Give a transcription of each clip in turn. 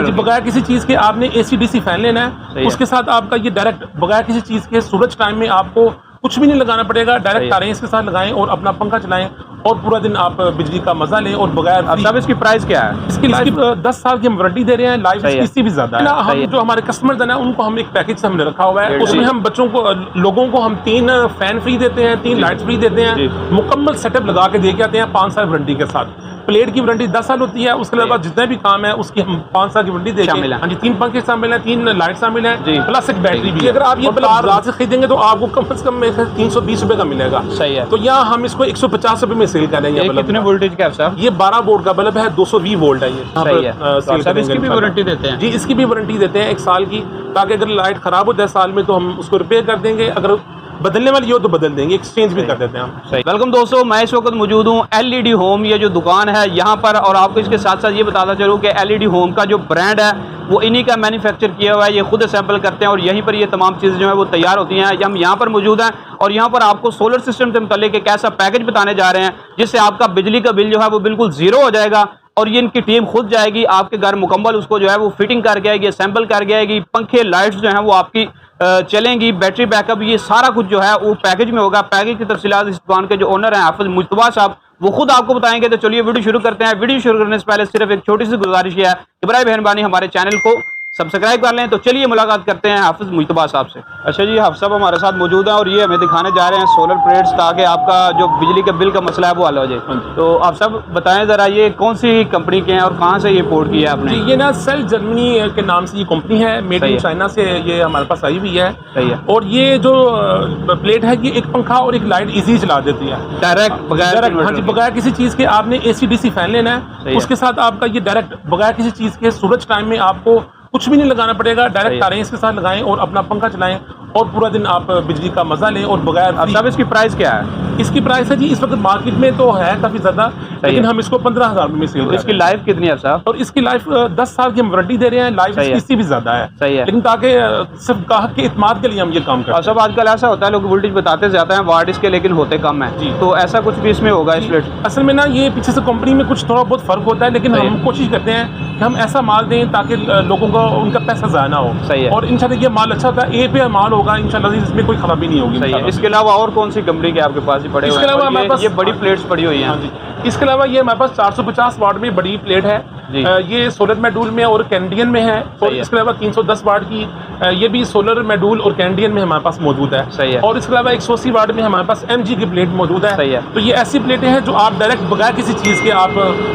जी, बगैर किसी चीज़ के आपने AC/DC फैन लेना है, उसके साथ आपका ये डायरेक्ट बगैर किसी चीज़ के सूरज टाइम में आपको कुछ भी नहीं लगाना पड़ेगा, डायरेक्ट तारें इसके साथ लगाएं और अपना पंखा चलाएं और पूरा दिन आप बिजली का मजा लें और बगैर। अब साहब इसकी प्राइस क्या है? इसकी 10 साल की हम वारंटी दे रहे हैं, लाइफ इसकी भी ज्यादा है ना। हम जो हमारे कस्टमर है ना उनको हम एक पैकेज हमने रखा हुआ है, उसमें हम बच्चों को लोगों को हम 3 फैन फ्री देते हैं, 3 लाइट्स फ्री देते हैं, मुकम्मल सेटअप लगा के दे के आते हैं 5 साल वारंटी के साथ। प्लेट की वारंटी 10 साल होती है, उसके अलावा जितने भी काम है उसकी हम 5 साल की वारंटी देते हैं। हाँ जी, 3 पंखे शामिल हैं, 3 लाइट शामिल हैं, प्लस एक बैटरी भी। अगर आप ये बाजार से खरीदेंगे तो आपको कम से कम 320 रुपए का मिलेगा। सही है। तो यहाँ हम इसको 150 रुपए में सेल कर रहे हैं। कितने वोल्टेज का है साहब? ये 12 वोल्ट का बल्ब है, 220 वोल्ट है ये। सही है। इसकी भी वारंटी देते हैं? जी, इसकी भी वारंटी देते हैं 1 साल की, ताकि अगर लाइट खराब हो जाए साल में तो हम उसको रिपेयर कर देंगे, अगर बदलने वाली हो तो बदल देंगे, एक्सचेंज भी कर देते हैं हम। सही। वेलकम दोस्तों, मैं इस वक्त मौजूद हूँ LED होम, ये जो दुकान है यहाँ पर, और आपको इसके साथ साथ ये बताता चलूँ कि LED होम का जो ब्रांड है वो इन्हीं का मैन्युफैक्चर किया हुआ है, ये खुद असेंबल करते हैं और यहीं पर ये तमाम चीज़ें जो है वो तैयार होती हैं। हम यहाँ पर मौजूद हैं और यहाँ पर आपको सोलर सिस्टम से मुताल्लिक एक ऐसा पैकेज बताने जा रहे हैं जिससे आपका बिजली का बिल जो है वो बिल्कुल ज़ीरो हो जाएगा और ये इनकी टीम खुद जाएगी आपके घर, मुकम्मल उसको जो है वो फिटिंग करके आएगी, असेंबल करके आएगी, पंखे लाइट्स जो हैं वो आपकी चलेंगी, बैटरी बैकअप, ये सारा कुछ जो है वो पैकेज में होगा। पैकेज की तफसीलात इस दुकान के जो ओनर हैं हाफिज मुज्तबा साहब वो खुद आपको बताएंगे। तो चलिए वीडियो शुरू करते हैं। वीडियो शुरू करने से पहले सिर्फ एक छोटी सी गुजारिश है कि बराए मेहरबानी हमारे चैनल को सब्सक्राइब कर लें। तो चलिए मुलाकात करते हैं हाफिज मुज्तबा साहब से। अच्छा जी, हाफिज साहब हमारे साथ मौजूद हैं और ये हमें दिखाने जा रहे हैं सोलर प्लेट्स, ताकि आपका जो बिजली के बिल का मसला है वो हल हो जाए। तो आप सब बताएं ज़रा, ये कौन सी कंपनी के हैं और कहाँ से ये पोर्ट किया है आपने? जी, ये ना सेल जर्मनी के नाम से ये कंपनी है, मेड इन चाइना से ये हमारे पास आई हुई है। सही है। और ये जो प्लेट है ये एक पंखा और एक लाइट इजी चला देती है डायरेक्ट बगैर। हाँ जी, बगैर किसी चीज़ के आपने AC/DC फैन लेना है, उसके साथ आपका ये डायरेक्ट बगैर किसी चीज़ के सूरज टाइम में आपको कुछ भी नहीं लगाना पड़ेगा, डायरेक्ट तारें इसके साथ लगाएं और अपना पंखा चलाएं और पूरा दिन आप बिजली का मजा लें और बगैर। अब साहब इसकी प्राइस क्या है? इसकी प्राइस है जी, इस वक्त मार्केट में तो है काफी ज्यादा, लेकिन हम इसको 15,000 में सेल कर रहे हैं। इसकी लाइफ कितनी है साहब? और इसकी लाइफ 10 साल की हम वारंटी दे रहे हैं, लाइफ इसकी भी ज्यादा है। सही है। लेकिन ताकि सिर्फ ग्राहक के इत्मीनान के लिए हम ये काम करते हैं। सब आजकल ऐसा होता है, लोग वोल्टेज बताते जाते हैं वाट इसके, लेकिन होते कम है जी। तो ऐसा कुछ भी इसमें होगा? इस प्लेट असल में ना ये पीछे से कंपनी में कुछ थोड़ा बहुत फर्क होता है, लेकिन हम कोशिश करते हैं कि हम ऐसा माल दें ताकि लोगों को उनका पैसा ज़ाया ना हो। सही है। और इंशाल्लाह ये माल अच्छा होता है, A पे माल होगा इंशाल्लाह, इसमें कोई खराबी नहीं होगी। सही है। इसके अलावा और कौन सी कंपनी के आपके पास ही पड़े हुए हैं? इसके अलावा हमारे पास ये बड़ी प्लेट्स पड़ी हुई हैं। इसके अलावा ये हमारे पास 450 वाट में बड़ी प्लेट है, ये सोलर मॉड्यूल में और कैनेडियन में है। और इसके अलावा 310 वाट की ये भी सोलर मॉड्यूल और कैनेडियन में हमारे पास मौजूद है। सही है। और इसके अलावा 180 वाट में हमारे पास MG की प्लेट मौजूद है। सही है। तो ये ऐसी प्लेटें हैं जो आप डायरेक्ट बगैर किसी चीज़ के आप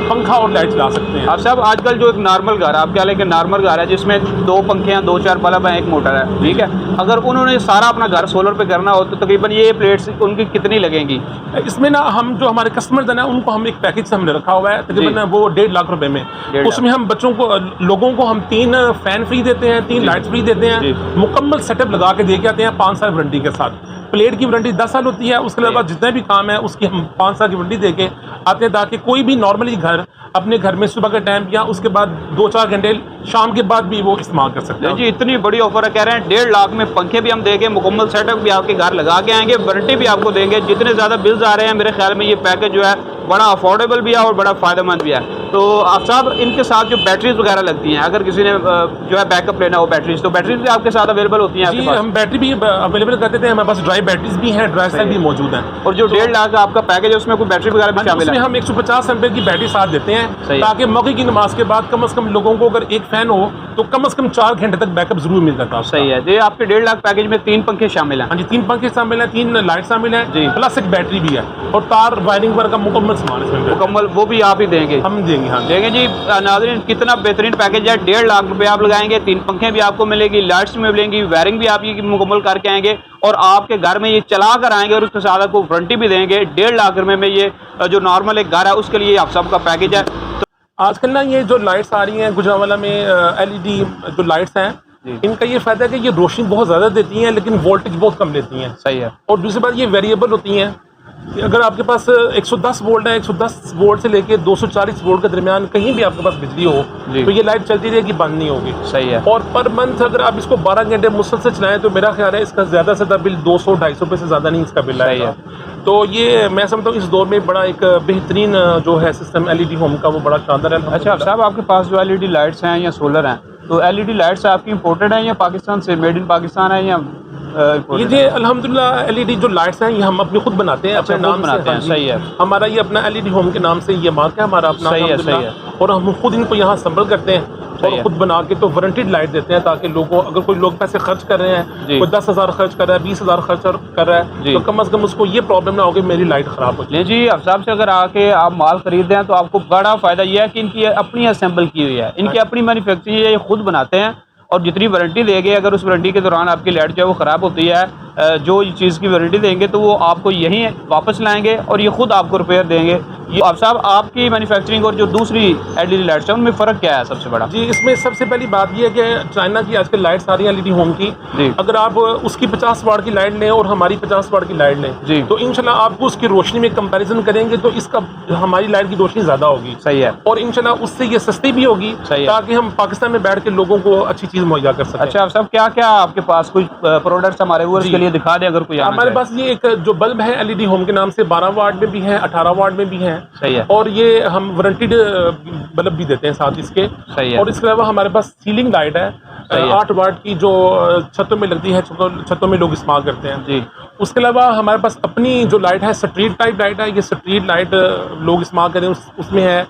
पंखा और लाइट चला सकते हैं। अब साहब आजकल जो एक नॉर्मल घर, आप क्या लेके नॉर्मल घर है जिसमें 2 पंखे हैं, 2-4 बल्ब हैं, एक मोटर है, ठीक है, अगर उन्होंने सारा अपना घर सोलर पे करना हो तो तकरीबन ये प्लेट्स उनकी कितनी लगेंगी? इसमें ना हम जो हमारे कस्टमर है ना उनको हम एक पैकेज हमने रखा हुआ है, तकरीबन वो 1.5 लाख रुपए में। उसमें हम बच्चों को लोगों को हम 3 फैन फ्री देते हैं, 3 लाइट्स फ्री देते हैं, मुकम्मल सेटअप लगा के दे के आते हैं 5 साल वारंटी के साथ। प्लेट की वारंटी 10 साल होती है, उसके अलावा जितने भी काम है उसकी हम 5 साल की वारंटी दे के आते हैं, ताकि कोई भी नॉर्मली घर अपने घर में सुबह के टाइम या उसके बाद 2-4 घंटे शाम के बाद भी वो इस्तेमाल कर सकते हैं। जी, इतनी बड़ी ऑफर है, कह रहे हैं 1.5 लाख में पंखे भी हम देंगे, मुकम्मल सेटअप भी आपके घर लगा के आएंगे, वारंटी भी आपको देंगे। जितने ज़्यादा बिल्स आ रहे हैं मेरे ख्याल में ये पैकेज जो है बड़ा अफोर्डेबल भी है और बड़ा फ़ायदेमंद भी है। तो आप साहब इनके साथ जो बैटरीज वगैरह लगती हैं, अगर किसी ने जो है बैकअप लेना हो बैटरीज, तो बैटरीज भी आपके साथ अवेलेबल होती हैं? जी, हम बैटरी भी अवेलेबल करते थे, हमारे पास ड्राई बैटरीज भी हैं, ड्राई सेल भी मौजूद हैं। और जो 1.5 लाख का आपका पैकेज है उसमें कोई बैटरी वगैरह भी शामिल है? हम 150 एम्पीयर की बैटरी साथ देते हैं, ताकि मौके की नमाज के बाद कम से कम लोगों को अगर एक फैन हो तो कम से कम 4 घंटे तक बैकअप जरूर मिल जाता है। सही है। ये आपके 1.5 लाख पैकेज में 3 पंखे शामिल हैं? हाँ जी, 3 पंखे शामिल हैं, 3 लाइट शामिल हैं, प्लस एक बैटरी भी है और तार वायरिंग वर्क का मुकम्मल सामान इसमें मुकम्मल, वो भी आप ही देंगे? हम देंगे। हाँ देंगे जी। नाज़रीन कितना बेहतरीन पैकेज है, 1.5 लाख रुपए आप लगाएंगे, 3 पंखे भी आपको मिलेगी, लाइट्स में मिलेंगी, वायरिंग भी आप ये मुकम्मल करके आएंगे और आपके घर में ये चला कर आएंगे और उसके साथ आपको वारंटी भी देंगे। 1.5 लाख रुपए में ये जो नॉर्मल एक घर है उसके लिए आप सबका पैकेज है। तो आजकल ना ये जो लाइट्स आ रही हैं गुजरांवाला में, LED जो लाइट्स हैं, इनका ये फायदा है कि ये रोशनी बहुत ज़्यादा देती हैं लेकिन वोल्टेज बहुत कम लेती हैं। सही है। और दूसरी बात ये वेरिएबल होती हैं, कि अगर आपके पास 110 वोल्ट है, 110 वोल्ट से लेके 240 वोल्ट के दरमियान कहीं भी आपके पास बिजली हो तो ये लाइट चलती रहेगी, बंद नहीं होगी। सही है। और पर मंथ अगर आप इसको 12 घंटे मुसलसल चलाएं तो मेरा ख्याल है इसका ज़्यादा से ज़्यादा बिल 200-250 रुपये से ज़्यादा नहीं इसका बिल आएगा। तो ये मैं समझता हूँ इस दौर में बड़ा एक बेहतरीन जो है सिस्टम LED होम का, वो बड़ा शानदार है। अच्छा साहब, आपके पास जो LED लाइट्स हैं या सोलर हैं, तो LED लाइट्स आपकी इंपोर्टेड हैं या पाकिस्तान से, मेड इन पाकिस्तान है या ये अल्हम्दुलिल्लाह LED जो लाइट्स हैं ये हम अपने खुद बनाते हैं, अपने नाम बनाते हैं। सही है। हमारा ये अपना LED होम के नाम से ये मार्क है हमारा अपना। सही है, सही है। और हम खुद इनको यहाँ असेंबल करते हैं और खुद बना के तो वारंटीड लाइट देते हैं, ताकि लोगों, अगर कोई लोग पैसे खर्च कर रहे हैं, कोई 10,000 खर्च कर रहा है, 20,000 खर्च कर रहा है, तो कम से कम उसको ये प्रॉब्लम ना हो कि मेरी लाइट ख़राब हो जाए। नहीं जी, अफसाब से अगर आके आप माल खरीदते हैं तो आपको बड़ा फ़ायदा ये है कि इनकी अपनी असेंबल की हुई है, इनकी अपनी मैन्युफैक्चरिंग है, ये खुद बनाते हैं और जितनी वारंटी देंगे, अगर उस वारंटी के दौरान आपकी लाइट जो है वो ख़राब होती है, जो चीज़ की वारंटी देंगे तो वो आपको यहीं वापस लाएंगे और ये खुद आपको रिपेयर देंगे। ये आप साहब, आपकी मैन्युफैक्चरिंग और जो दूसरी LED लाइट्स हैं उनमें फ़र्क क्या है सबसे बड़ा? जी, इसमें सबसे पहली बात ये है कि चाइना की आजकल लाइट्स आ रही हैं LED होम की, अगर आप उसकी 50 वाट की लाइट लें और हमारी 50 वाट की लाइट लें तो इंशाल्लाह आपको उसकी रोशनी में कंपैरिजन करेंगे तो इसका हमारी लाइट की रोशनी ज़्यादा होगी। सही है। और इंशाल्लाह उससे ये सस्ती भी होगी, ताकि हम पाकिस्तान में बैठ के लोगों को अच्छी चीज़ मुहैया कर सकें। अच्छा साहब, क्या क्या आपके पास कुछ प्रोडक्ट्स हमारे व्यूअर्स के लिए दिखा दें अगर कोई? हमारे पास ये एक जो बल्ब है LED होम के नाम से 12 वाट में भी है, 18 वाट में भी है। सही है। और ये हम वारंटीड बल्ब भी देते हैं साथ इसके। सही है। और इसके अलावा हमारे पास सीलिंग लाइट है 8 वाट की, जो छतों में लगती है, छतों में लोग इस्तेमाल करते हैं जी। उसके अलावा हमारे पास अपनी जो लाइट है स्ट्रीट टाइप लाइट है, ये स्ट्रीट लाइट लोग इस्तेमाल करें उसमें है।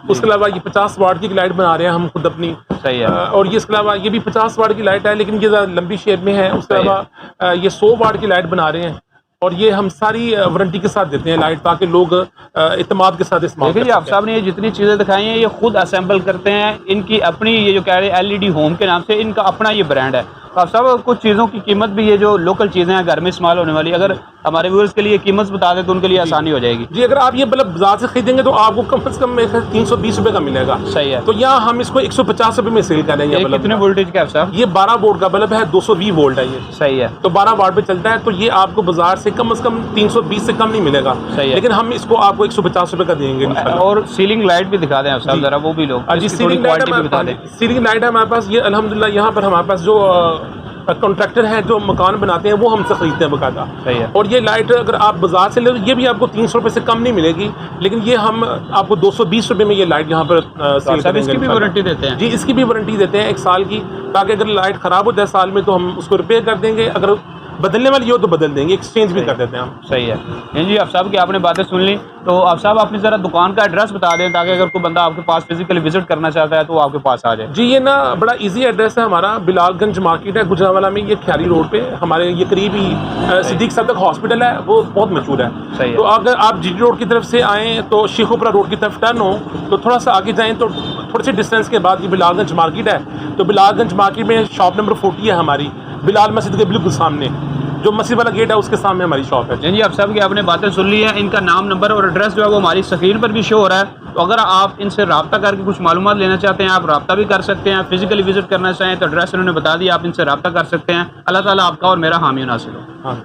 उसके अलावा ये 50 वाट की लाइट बना रहे हैं हम खुद अपनी। सही है। और ये इसके अलावा ये भी 50 वाट की लाइट है, लेकिन ये ज़्यादा लंबी शेप में है। उसके अलावा ये 100 वाट की लाइट बना रहे हैं और ये हम सारी वारंटी के साथ देते हैं लाइट, ताकि लोग इत्मीनान के साथ इस्तेमाल करें। देखिए आप साहब ने ये जितनी चीज़ें दिखाई हैं ये खुद असेंबल करते हैं, इनकी अपनी, ये जो कह रहे हैं LED होम के नाम से इनका अपना ये ब्रांड है। तो आप साहब, कुछ चीज़ों की कीमत भी, ये जो लोकल चीज़ें हैं घर में इस्तेमाल होने वाली, अगर हमारे व्यूअर्स के लिए कीमत बता दें तो उनके लिए आसानी हो जाएगी। जी, अगर आप ये बल्ब बाजार से खरीदेंगे तो आपको कम से कम 320 रुपये का मिलेगा। सही है। तो यहाँ हम इसको 150 रुपये में सेल करेंगे। कितने वोल्टेज का है साहब? ये 12 वोल्ट का बल्ब है, 220 वोल्ट है ये। सही है। तो 12 वाट पे चलता है, तो ये आपको बाजार से कम 320 से कम नहीं मिलेगा। सही है। लेकिन हम इसको आपको 150 रुपये का देंगे। और सीलिंग लाइट भी दिखा दें आप साहब जरा, वो भी लोग सीलिंग लाइट है हमारे पास। ये अल्हम्दुलिल्लाह यहाँ पर हमारे पास जो कॉन्ट्रैक्टर हैं जो मकान बनाते हैं वो हमसे खरीदते हैं बकायदा। सही है। और ये लाइट अगर आप बाजार से ले तो ये भी आपको 300 रुपये से कम नहीं मिलेगी, लेकिन ये हम आपको 220 रुपये में ये लाइट यहाँ पर सेल करेंगे। इसकी भी वारंटी देते हैं? जी, इसकी भी वारंटी देते हैं 1 साल की, ताकि अगर लाइट ख़राब हो 10 साल में तो हम उसको रिपेयर कर देंगे, अगर बदलने वाली हो तो बदल देंगे, एक्सचेंज भी कर देते हैं हम। सही है जी। आप साहब की आपने बातें सुन ली, तो आप साहब अपनी ज़रा दुकान का एड्रेस बता दें, ताकि अगर कोई बंदा आपके पास फिजिकली विजिट करना चाहता है तो वो आपके पास आ जाए। जी, ये ना बड़ा इजी एड्रेस है हमारा, बिलालगंज मार्केट है गुजरावाला में, ये ख्याली रोड पे हमारे ये करीब ही सिद्दीक सदक हॉस्पिटल है, वो बहुत मशहूर है। सही है। तो अगर आप GT रोड की तरफ से आएँ तो शेखोपुरा रोड की तरफ टर्न हो तो थोड़ा सा आगे जाएँ तो थोड़े से डिस्टेंस के बाद ये बिलालगंज मार्केट है। तो बिलालगंज मार्केट में शॉप नंबर 40 है हमारी, बिलाल मस्जिद के बिल्कुल सामने, जो मस्जिद वाला गेट है उसके सामने हमारी शॉप है। जी, आप सब की आपने बातें सुन ली हैं, इनका नाम, नंबर और एड्रेस जो है वो हमारी स्क्रीन पर भी शो हो रहा है। तो अगर आप इनसे रब्ता करके कुछ मालूमात लेना चाहते हैं, आप रब्ता भी कर सकते हैं। फिजिकली विजिट करना चाहें तो एड्रेस उन्होंने बता दिया, आप इनसे रब्ता कर सकते हैं। अल्लाह ताला आपका और मेरा हामी नासिर हो। हाँ।